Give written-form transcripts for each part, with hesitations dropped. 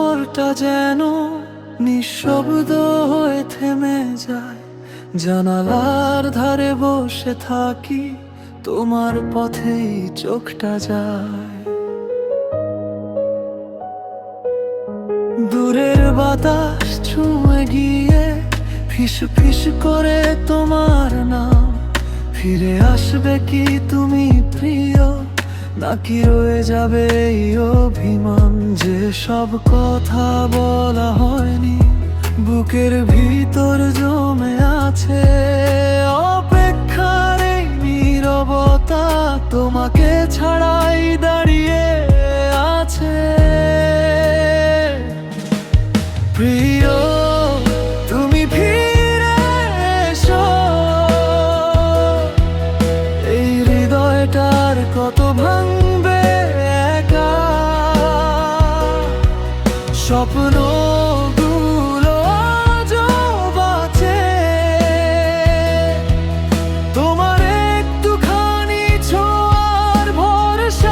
শহরটা যেন নিঃশব্দ হয়ে থেমে যায়। জানালার ধারে বসে থাকি, তোমার পথেই চোখটা যায়। দূরের বাতাস ছুঁয়ে গিয়ে ফিস ফিস করে তোমার নাম। ফিরে আসবে কি তুমি প্রিয়, নাকি রয়ে যাবে এই অভিমান? যে সব কথা বলা হয়নি বুকের ভিতর জমে আছে, অপেক্ষার এই নীরবতা তোমাকে ছাড়াই দাঁড়িয়ে আছে। প্রিয়, তুমি ফিরে এসো, এই হৃদয়টার কত ভাঙবে একা। স্বপ্নগুলো আজও বাঁচে তোমার একটুখানি ছোঁয়ার ভরসায়।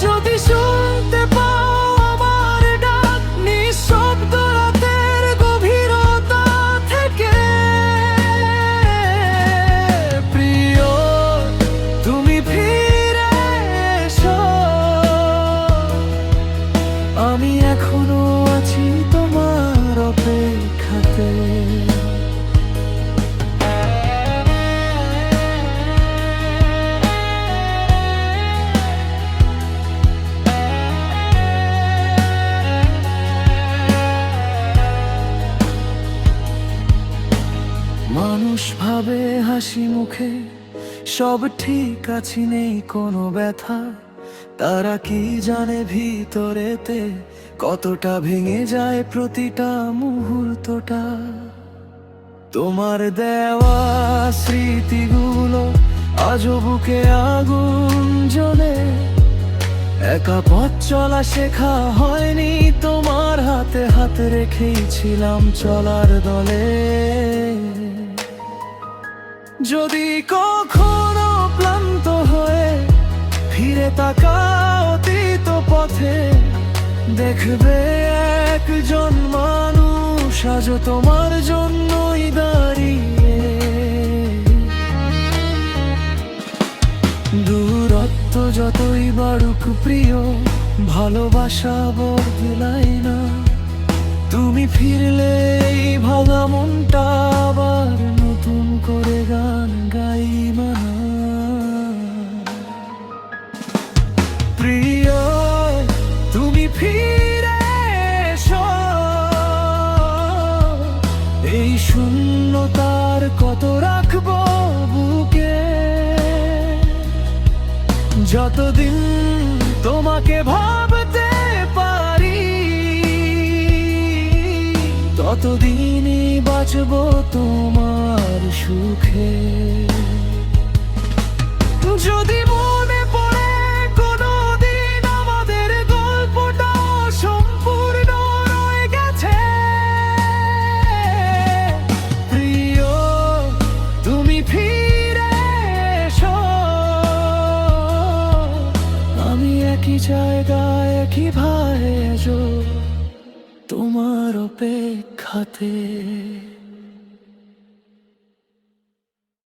যদি শুনতে পাও আমার ডাক নিঃশব্দ রাতের গভীরতা থেকে, প্রিয় তুমি ফিরে এসো, আমি এখনো আছি তোমার অপেক্ষাতে। মানুষ ভাবে হাসি মুখে সব ঠিক আছে, নেই কোনো ব্যথা। তারা কি জানে ভিতরেতে কতটা ভেঙে যায় প্রতিটা মুহূর্তটা। তোমার দেওয়া স্মৃতিগুলো আজও বুকে আগুন জ্বলে। একা পথ চলা শেখা হয়নি, তোমার হাতে হাত রেখেই ছিলাম চলার দলে। যদি কখনো ক্লান্ত হয়ে ফিরে তাকাও অতীত পথে, দেখবে একজন মানুষ আজও তোমার জন্যই দাঁড়িয়ে। দূরত্ব যতই বাড়ুক প্রিয়, ভালোবাসা বদলায় না। তুমি ফিরলে এই ভাঙা মনটা আবার নতুন করে গান গাইবা। প্রিয়, তুমি ফিরে এসো, এই শূন্যতার কত রাখবো বুকে। যতদিন তোমাকে ভাবতে পারি, ততদিনই বাঁচবো তোমার সুখে। যদি মনে পড়ে কোনো দিন আমাদের গল্পটা সম্পূর্ণ রয়ে গেছে, প্রিয় তুমি ফিরে এসো, আমি একই জায়গায় একই ভাবে তোমার অপেক্ষাতে।